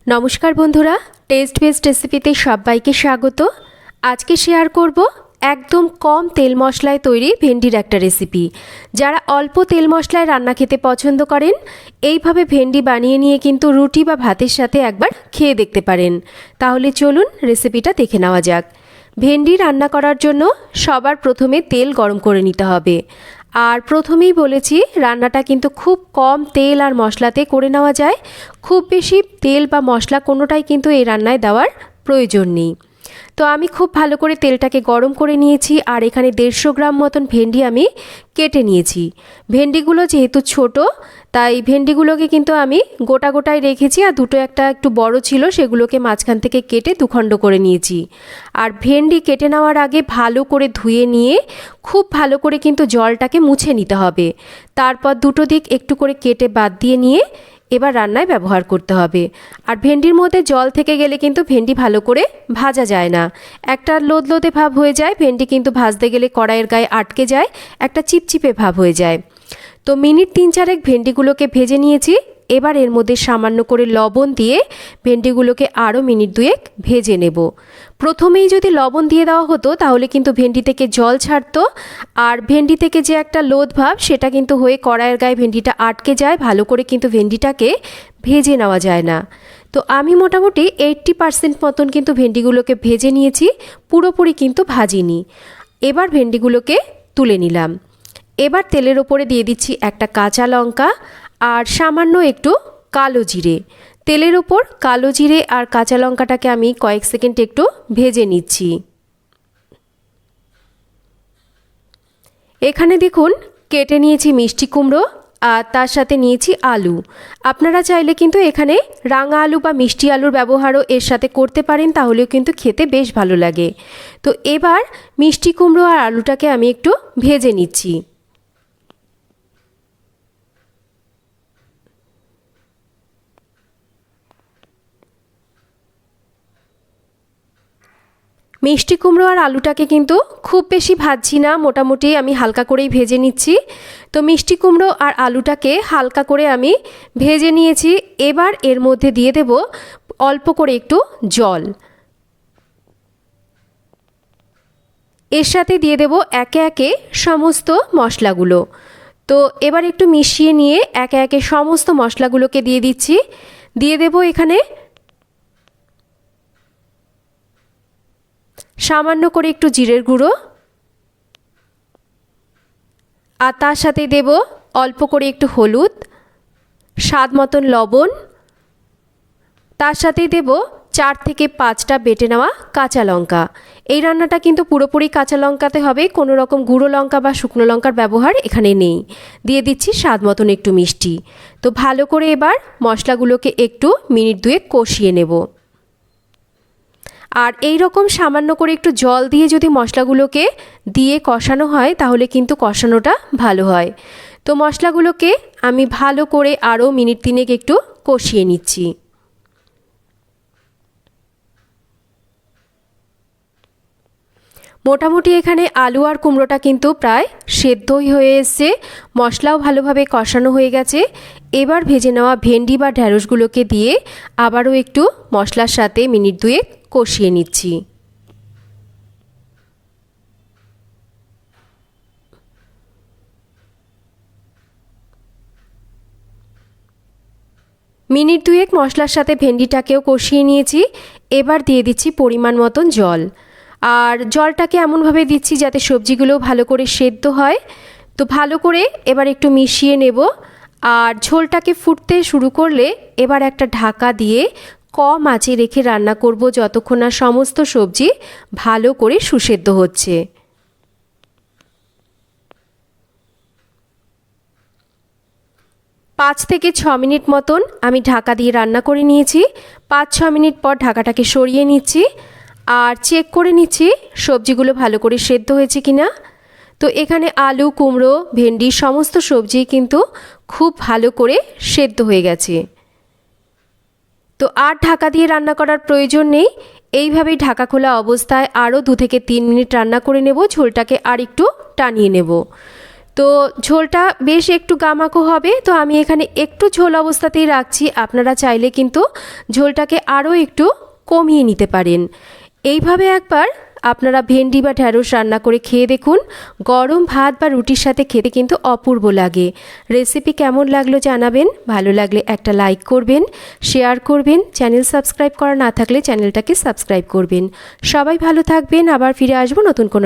নমস্কার বন্ধুরা, test best রেসিপিতে সবাইকে স্বাগত। আজকে শেয়ার করব একদম কম তেল মশলায় তৈরি ভেন্ডির একটা রেসিপি। যারা অল্প তেল মশলায় রান্না খেতে পছন্দ করেন, এইভাবে ভেন্ডি বানিয়ে নিয়ে কিন্তু রুটি বা ভাতের সাথে একবার খেয়ে দেখতে পারেন। তাহলে চলুন রেসিপিটা দেখে নেওয়া যাক। ভেন্ডি রান্না করার জন্য সবার প্রথমে তেল গরম করে নিতে হবে। আর প্রথমেই বলেছি, রান্নাটা কিন্তু খুব কম তেল আর মশলাতে করে নেওয়া যায়। খুব বেশি তেল বা মশলা কোনোটাই কিন্তু এই রান্নায় দেওয়ার প্রয়োজন নেই। তো আমি খুব ভালো করে তেলটাকে গরম করে নিয়েছি। আর এখানে 150 গ্রাম মতন ভেন্ডি আমি কেটে নিয়েছি। ভেন্ডিগুলো যেহেতু ছোট, তাই ভেন্ডিগুলোকে কিন্তু আমি গোটা গোটায় রেখেছি। আর দুটো একটা একটু বড় ছিল, সেগুলোকে মাঝখান থেকে কেটে দুখণ্ড করে নিয়েছি। আর ভেন্ডি কেটে নেওয়ার আগে ভালো করে ধুয়ে নিয়ে খুব ভালো করে কিন্তু জলটাকে মুছে নিতে হবে। তারপর দুটো দিক একটু করে কেটে বাদ দিয়ে নিয়ে এবার রান্নায় ব্যবহার করতে হবে। আর ভেন্ডির মধ্যে জল থেকে গেলে কিন্তু ভেন্ডি ভালো করে ভাজা যায় না, একটা লোদলোদে ভাব হয়ে যায়। ভেন্ডি কিন্তু ভাজতে গেলে কড়াইয়ের গায়ে আটকে যায়, একটা চিপচিপে ভাব হয়ে যায়। তো মিনিট 3-4 ভেন্ডিগুলোকে ভেজে নিয়েছি। এবার এর মধ্যে সামান্য করে লবণ দিয়ে ভেন্ডিগুলোকে আরও মিনিট 2 ভেজে নেব। প্রথমেই যদি লবণ দিয়ে দেওয়া হতো তাহলে কিন্তু ভেন্ডি থেকে জল ছাড়তো, আর ভেন্ডি থেকে যে একটা লোদ ভাব সেটা কিন্তু হয়ে কড়াইয়ের গায়ে ভেন্ডিটা আটকে যায়, ভালো করে কিন্তু ভেন্ডিটাকে ভেজে নেওয়া যায় না। তো আমি মোটামুটি 80% মতন কিন্তু ভেন্ডিগুলোকে ভেজে নিয়েছি, পুরোপুরি কিন্তু ভাজিনি। এবার ভেন্ডিগুলোকে তুলে নিলাম। এবার তেলের ওপরে দিয়ে দিচ্ছি একটা কাঁচা লঙ্কা আর সামান্য একটু কালো জিরে। তেলের ওপর কালো জিরে আর কাঁচা লঙ্কাটাকে আমি কয়েক সেকেন্ড একটু ভেজে নিচ্ছি। এখানে দেখুন কেটে নিয়েছি মিষ্টি কুমড়ো আর তার সাথে নিয়েছি আলু। আপনারা চাইলে কিন্তু এখানে রাঙা আলু বা মিষ্টি আলুর ব্যবহারও এর সাথে করতে পারেন, তাহলেও কিন্তু খেতে বেশ ভালো লাগে। তো এবার মিষ্টি কুমড়ো আর আলুটাকে আমি একটু ভেজে নিচ্ছি। মিষ্টি কুমড়ো আর আলুটাকে কিন্তু খুব বেশি ভাজছি না, মোটামুটি আমি হালকা করেই ভেজে নিচ্ছি। তো মিষ্টি কুমড়ো আর আলুটাকে হালকা করে আমি ভেজে নিয়েছি। এবার এর মধ্যে দিয়ে দেব অল্প করে একটু জল। এর সাথে দিয়ে দেব একে একে সমস্ত মশলাগুলো। তো এবার একটু মিশিয়ে নিয়ে একে একে সমস্ত মশলাগুলোকে দিয়ে দিচ্ছি। দিয়ে দেব এখানে সামান্য করে একটু জিরের গুঁড়ো, আর তার সাথে দেব অল্প করে একটু হলুদ, স্বাদ মতন লবণ, তার সাথেই দেব 4 থেকে 5টা বেটে নেওয়া কাঁচা লঙ্কা। এই রান্নাটা কিন্তু পুরোপুরি কাঁচা লঙ্কাতে হবে, কোনো রকম গুঁড়ো লঙ্কা বা শুকনো লঙ্কার ব্যবহার এখানে নেই। দিয়ে দিচ্ছি স্বাদ মতন একটু মিষ্টি। তো ভালো করে এবার মশলাগুলোকে একটু মিনিট 2 কষিয়ে নেব। আর এই রকম সামান্য করে একটু জল দিয়ে যদি মশলাগুলোকে দিয়ে কষানো হয় তাহলে কিন্তু কষানোটা ভালো হয়। তো মশলাগুলোকে আমি ভালো করে আরও মিনিট 3 একটু কষিয়ে নিচ্ছি। মোটামুটি এখানে আলু আর কুমড়োটা কিন্তু প্রায় সেদ্ধই হয়ে এসছে, মশলাও ভালোভাবে কষানো হয়ে গেছে। এবার ভেজে নেওয়া ভেন্ডি বা ঢ্যাঁড়সগুলোকে দিয়ে আবারও একটু মশলার সাথে মিনিট 2 কষিয়ে নিচ্ছি। মিনিট 2 মশলার সাথে ভেন্ডিটাকেও কষিয়ে নিয়েছি। এবার দিয়ে দিচ্ছি পরিমাণ মতন জল। আর জলটাকে এমনভাবে দিচ্ছি যাতে সবজিগুলো ভালো করে সেদ্ধ হয়। তো ভালো করে এবার একটু মিশিয়ে নেব। আর ঝোলটাকে ফুটতে শুরু করলে এবার একটা ঢাকা দিয়ে কম আঁচে রেখে রান্না করব যতক্ষণ না সমস্ত সবজি ভালো করে সুসেদ্ধ হচ্ছে। 5 থেকে 6 মিনিট মতন আমি ঢাকা দিয়ে রান্না করে নিয়েছি। 5-6 মিনিট পর ঢাকাটাকে সরিয়ে নিচ্ছি আর চেক করে নিচ্ছি সবজিগুলো ভালো করে সেদ্ধ হয়েছে কিনা। তো এখানে আলু, কুমড়ো, ভেন্ডি সমস্ত সবজি কিন্তু খুব ভালো করে সেদ্ধ হয়ে গেছে। তো আর ঢাকা দিয়ে রান্না করার প্রয়োজন নেই। এইভাবেই ঢাকা খোলা অবস্থায় আরও 2 থেকে 3 মিনিট রান্না করে নেব, ঝোলটাকে আর একটু টানিয়ে নেব। তো ঝোলটা বেশ একটু গামাকো হবে, তো আমি এখানে একটু ঝোল অবস্থাতেই রাখছি। আপনারা চাইলে কিন্তু ঝোলটাকে আরও একটু কমিয়ে নিতে পারেন। এইভাবে একবার আপনারা ভেন্ডি বা ঢ্যাঁড়স রান্না করে খেয়ে দেখুন, গরম ভাত বা রুটির সাথে খেতে কিন্তু অপূর্ব লাগে। রেসিপি কেমন লাগলো জানাবেন, ভালো লাগলে একটা লাইক করবেন, শেয়ার করবেন, চ্যানেল সাবস্ক্রাইব করা না থাকলে চ্যানেলটাকে সাবস্ক্রাইব করবেন। সবাই ভালো থাকবেন, আবার ফিরে আসবো নতুন কোনো